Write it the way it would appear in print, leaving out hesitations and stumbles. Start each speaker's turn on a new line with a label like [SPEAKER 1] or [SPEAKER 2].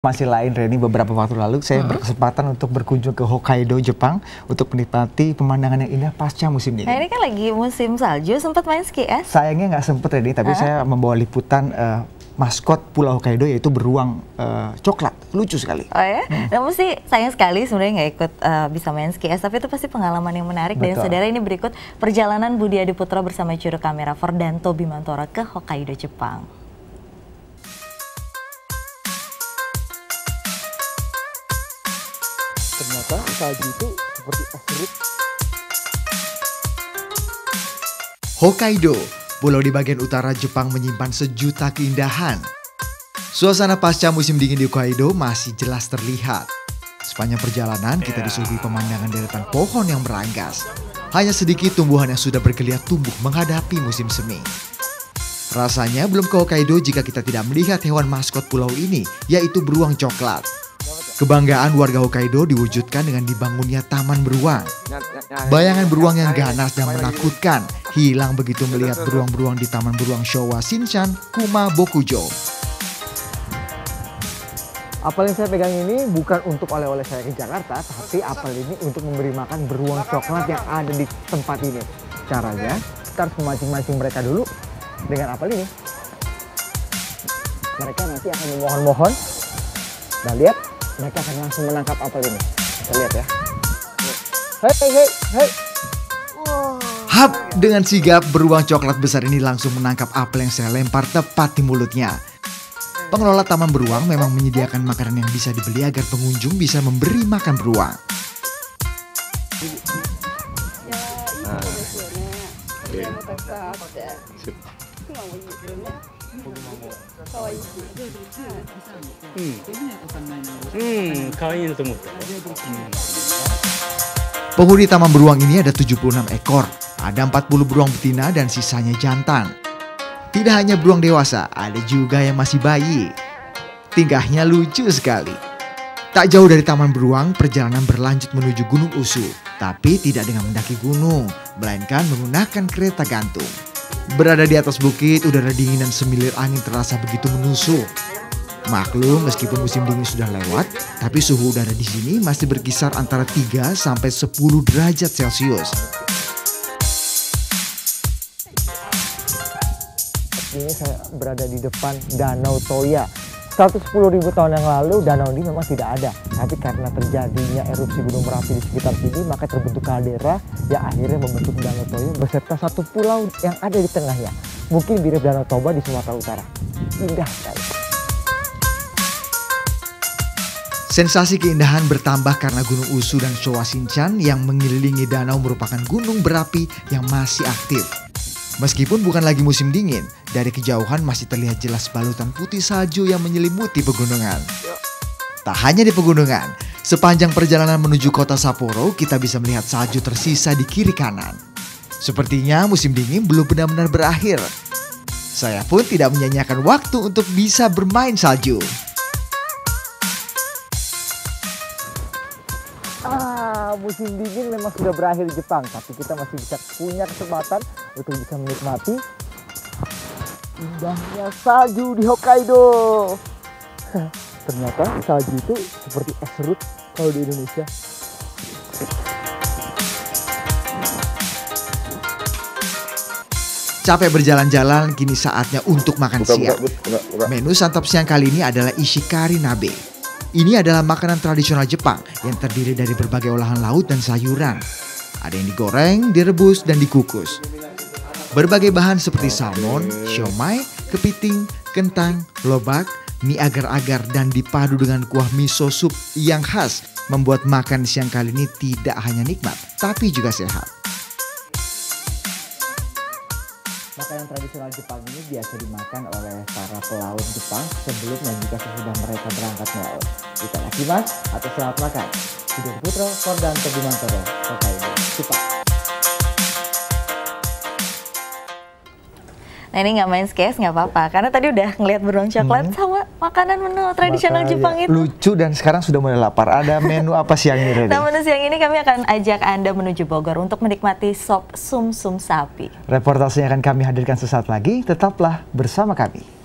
[SPEAKER 1] Masih lain, Reni, beberapa waktu lalu saya berkesempatan untuk berkunjung ke Hokkaido, Jepang untuk menikmati pemandangan yang indah pasca musim dingin.
[SPEAKER 2] Nah, ini kan lagi musim salju, sempat main ski es?
[SPEAKER 1] Sayangnya nggak sempet, Reni, tapi saya membawa liputan maskot Pulau Hokkaido, yaitu beruang coklat. Lucu sekali.
[SPEAKER 2] Oh ya? Namun sih sayang sekali sebenarnya nggak ikut bisa main ski es, tapi itu pasti pengalaman yang menarik.
[SPEAKER 1] Betul.
[SPEAKER 2] Dan saudara, ini berikut perjalanan Budi Adiputro bersama juru kamera Fordanto Bimantoro ke Hokkaido, Jepang.
[SPEAKER 1] Ternyata salju itu seperti es serut.
[SPEAKER 3] Hokkaido, pulau di bagian utara Jepang menyimpan sejuta keindahan. Suasana pasca musim dingin di Hokkaido masih jelas terlihat. Sepanjang perjalanan kita disuguhi pemandangan deretan pohon yang beranggas. Hanya sedikit tumbuhan yang sudah bergeliat tumbuh menghadapi musim semi. Rasanya belum ke Hokkaido jika kita tidak melihat hewan maskot pulau ini, yaitu beruang coklat. Kebanggaan warga Hokkaido diwujudkan dengan dibangunnya taman beruang. Bayangan beruang yang ganas dan menakutkan hilang begitu melihat beruang-beruang di Taman Beruang Showa Shinshan Kuma Bokujo.
[SPEAKER 4] Apel yang saya pegang ini bukan untuk oleh-oleh saya ke Jakarta, tapi apel ini untuk memberi makan beruang coklat yang ada di tempat ini. Caranya, kita harus memancing-mancing mereka dulu dengan apel ini. Mereka nanti akan memohon-mohon. Dan lihat, mereka akan langsung menangkap apel ini. Kita lihat ya. Hei, hei, hei.
[SPEAKER 3] Hap, dengan sigap beruang coklat besar ini langsung menangkap apel yang saya lempar tepat di mulutnya. Pengelola taman beruang memang menyediakan makanan yang bisa dibeli agar pengunjung bisa memberi makan beruang. Penghuni taman beruang ini ada 76 ekor. Ada 40 beruang betina dan sisanya jantan. Tidak hanya beruang dewasa, ada juga yang masih bayi. Tingkahnya lucu sekali. Tak jauh dari taman beruang, perjalanan berlanjut menuju Gunung Usu. Tapi tidak dengan mendaki gunung, melainkan menggunakan kereta gantung. Berada di atas bukit, udara dingin dan semilir angin terasa begitu menusuk. Maklum, meskipun musim dingin sudah lewat, tapi suhu udara di sini masih berkisar antara 3 sampai 10 derajat Celcius.
[SPEAKER 4] Ini saya berada di depan Danau Toya. 110.000 tahun yang lalu danau ini memang tidak ada. Tapi karena terjadinya erupsi Gunung Merapi di sekitar sini, maka terbentuk kaldera yang akhirnya membentuk Danau Toya beserta satu pulau yang ada di tengahnya. Mungkin mirip Danau Toba di Sumatera Utara. Indah sekali.
[SPEAKER 3] Sensasi keindahan bertambah karena Gunung Usu dan Showa Shinshan yang mengelilingi danau merupakan gunung berapi yang masih aktif. Meskipun bukan lagi musim dingin, dari kejauhan masih terlihat jelas balutan putih salju yang menyelimuti pegunungan. Tak hanya di pegunungan, sepanjang perjalanan menuju kota Sapporo kita bisa melihat salju tersisa di kiri kanan. Sepertinya musim dingin belum benar-benar berakhir. Saya pun tidak menyanyiakan waktu untuk bisa bermain salju.
[SPEAKER 4] Musim dingin memang sudah berakhir di Jepang, tapi kita masih bisa punya kesempatan untuk bisa menikmati indahnya salju di Hokkaido. Ternyata salju itu seperti es serut kalau di Indonesia.
[SPEAKER 3] Capek berjalan-jalan, kini saatnya untuk makan siang. Menu santap siang kali ini adalah ishikari nabe. Ini adalah makanan tradisional Jepang yang terdiri dari berbagai olahan laut dan sayuran. Ada yang digoreng, direbus, dan dikukus. Berbagai bahan seperti salmon, siomay, kepiting, kentang, lobak, mie agar-agar, dan dipadu dengan kuah miso sup yang khas membuat makan siang kali ini tidak hanya nikmat, tapi juga sehat.
[SPEAKER 4] Makanan tradisional Jepang ini biasa dimakan oleh para pelaut Jepang sebelum dan juga sesudah mereka berangkat melaut. Itadakimasu atau selamat makan. Budi Adiputro, Fordanto Bimantoro, Hokkaido, Jepang.
[SPEAKER 2] Nah, ini nggak main ski es nggak apa-apa, karena tadi udah ngeliat beruang coklat sama makanan menu tradisional Jepang itu.
[SPEAKER 1] Lucu dan sekarang sudah mulai lapar. Ada menu apa siang ini, Reni?
[SPEAKER 2] Nah, menu siang ini kami akan ajak Anda menuju Bogor untuk menikmati sop sum-sum sapi.
[SPEAKER 1] Reportasenya akan kami hadirkan sesaat lagi. Tetaplah bersama kami.